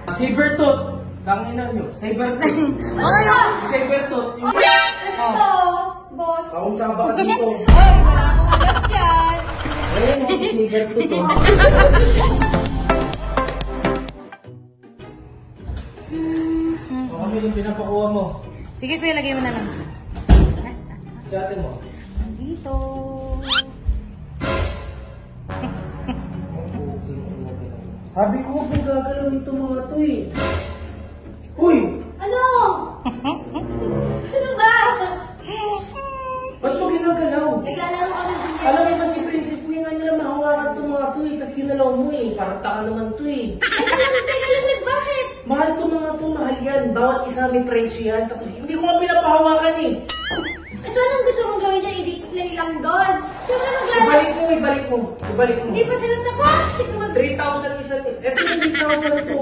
Sabertooth. Tangina nyo. Sabertooth. Sabertooth. Yung... Ito, boss. Kaunta ba ka dito? Ay, wala akong alam dyan. Ayun, si Sabertooth. Kami yung pinapakuha mo. Sige kuya, lagay mo na lang. Dati mo. Dito. Sabi ko huwag mong gagalaw ito mga to eh. Uy! Ano? Ano ba? Ba't mo ginagalaw? Naglalaro ka ng bilyan. Alam mo ba si Princess hindi nga nila mahawakan itong mga to eh. Tapos ginalaw mo eh. Parang taka naman to eh. Teka lang, bakit? Mahal to mga to, mahal yan. Bawat isa may presyo yan. Tapos hindi ko nga pinapahawakan eh. So anong gusto mong gawin dyan? I-display lang doon. Siyempre maglalaro. Ibalik mo, ibalik mo. Ibalik mo. Hindi pa sila tapos. Sige mag... 3,000 isa. Ito yung 3,000 to.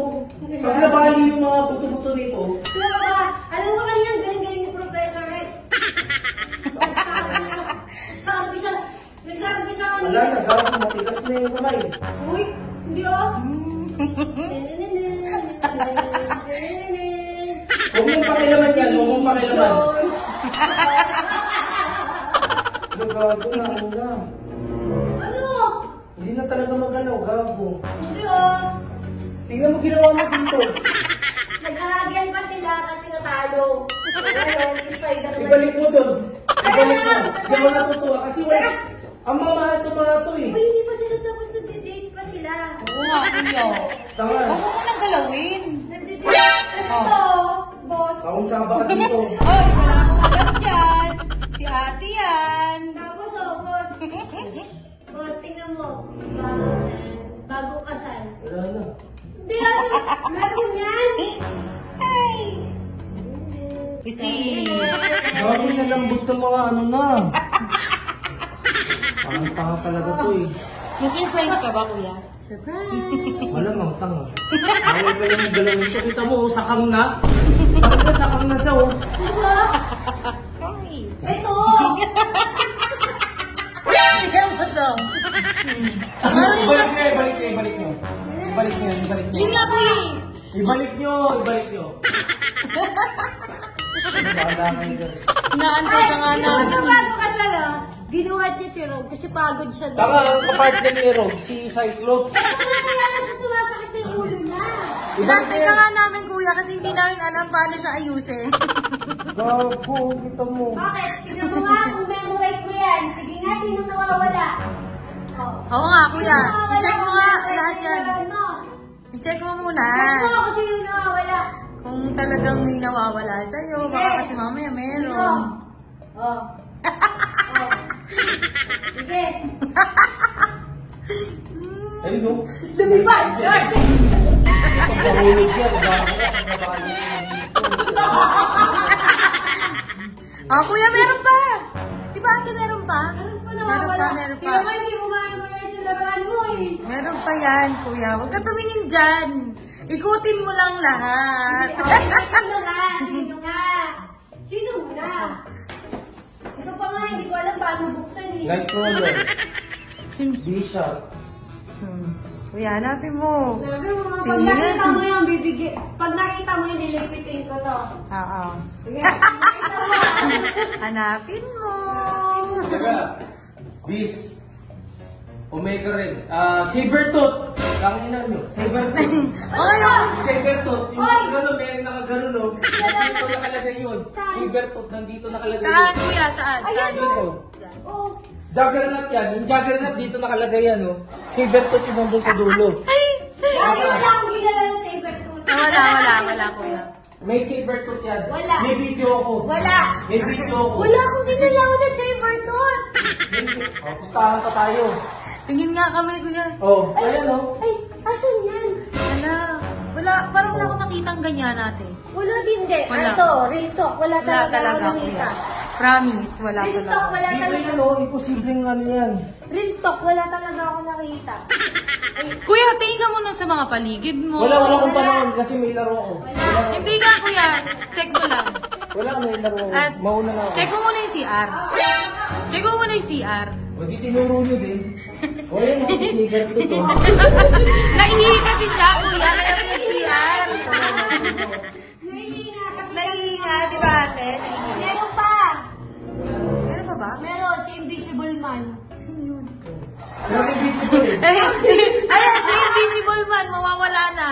Pag nabali yung mga buto-buto nito. Sila ka ba? Alam mo kanina, galing-galing ni Professor Rex. Nagsabi sa kanina. Wala na, gawin mo. Matigas na yung kamay. Uy, hindi oh. Huwag mong pakilaman yan. Huwag mong pakilaman. Gago na, ano na. Ano? Hindi na talaga magalaw, gago. Hindi oh. Tingnan mo ginawa mo dito. Nag-aagyan pa sila kasi natalo. Ngayon, si Spider-Man. Ibalik mo doon. Ibalik mo. Hindi ako natutuwa kasi wala. Ang mamahal to mga to eh. Uy, hindi pa sila tapos nagde-date pa sila. Oo nga, kuya. Tama. Huwag mo munang galawin. Nagde-date. Tapos ito, boss. Kaunsa ba ka dito? Ay, wala akong alam dyan. Si ate yan. Tapos oh, boss. Boss, tingnan mo. Bagong kasal. Wala na. Hindi yan. Meron yan. Ay. Kasi, Gago na lambot ng mga ano na. Parang tanga talaga to eh. na-surprise ka ba, kuya? Surprise. Malamang tanga. Ayaw ka lang galawin siya. Kita mo, sakang na. Bakit ba sakang na siya oh? Diba? Ay. Ito. Tingnan mo to. Ibalik niyo, ibalik niyo, ibalik niyo. Ibalik niyo, ibalik niyo. Yun nga, kuya. Ibalik niyo, ibalik niyo. Bahala kayo dyan. Naantay ka nga na. Ito bagong kasal ah. Ginuhat niya si Rog kasi pagod siya doon. Tama, ang kapartner ni Rob, si Cyclops. Ito na kaya kasi sumasakit ng ulo na. Inaantay ka nga namin, kuya, kasi hindi namin alam paano siya ayusin. Gago, kita mo. Bakit? Tingnan mo nga kung memorize mo yan. Sige nga, sino nawawala? Oh. Oo nga, kuya. Sino nawawala I-check mo kung nga memorize lahat mo yan. ano? I-check mo muna. Check mo kung sino nawawala. Kung talagang may nawawala sa'yo, baka kasi mamaya meron. Oh. Oh. Sige. Ayun no? Lumipad! Short! Pagkahulig yan, pagkakalimutan dito. Ah, kuya, meron pa! Di ba ate, meron pa? Ano pa Meron nawawala? pa, meron pa. Kaya mo hindi mo memorize yung laruan mo eh. Meron pa yan, kuya. Huwag ka tumingin dyan. Ikutin mo lang lahat. Sino nga? Sino nga? Sino muna? Ito pa nga, hindi ko alam paano buksan eh. Nightcrawler, Bishop. Kuya, hanapin mo. Sabi mo, pag Sino nakita yan? mo yung bibigay, pag nakita mo yung lilipitin ko to. Oo. Sige, nakita mo. Hanapin mo. Teka, Bis, Omega Red, Sabertooth. Tangina nyo, Sabertooth. Ay, Sabertooth, yung Oy! gano'n, may nakagano'n no? Nandito nakalagay yun. Saan? Sabertooth, nandito nakalagay saan, yun. kuya? Saan? Ayan Saan? Dito. Oh. Juggernaut yan, yung Juggernaut dito nakalagay yan no? Sabertooth yung nandun sa dulo. Kasi wala akong ginala ng sabertooth. Wala, kuya. May Sabertooth yan. Wala. May video ako. Wala. May video ako. Wala akong ginala ng sabertooth. Pustahan pa tayo. Tingin nga kami, kuya. Oh, ayan oh. Ay, asan yan? Wala, parang wala akong nakitang ganyan natin. Wala din, hindi. Wala. Ito, real talk. Wala Wala talaga talaga, akong nakita. kuya. Promise, wala Real talk, talaga. wala Dito talaga. yan oh, imposibleng ano yan. Real talk, wala talaga ako nakita. Ay, Kuya, tingin ka muna sa mga paligid mo. Wala akong Wala. panahon kasi may laro ako. wala. Hindi nga, kuya. Check mo lang. Wala, may laro ako. At Mauna na ako. check mo muna yung CR. Check mo muna yung CR. O di tinuro nyo din. O O yan, nasisigan ko to. Naihihi kasi siya, kuya, kaya pinag-PR. Nahihinga kasi. Naihihi nga, di ba ate? Naihihi. Meron pa. Meron pa ba? Meron, si Invisible Man. Sino yun? Pero invisible eh. Ayan, si Invisible Man, mawawala na.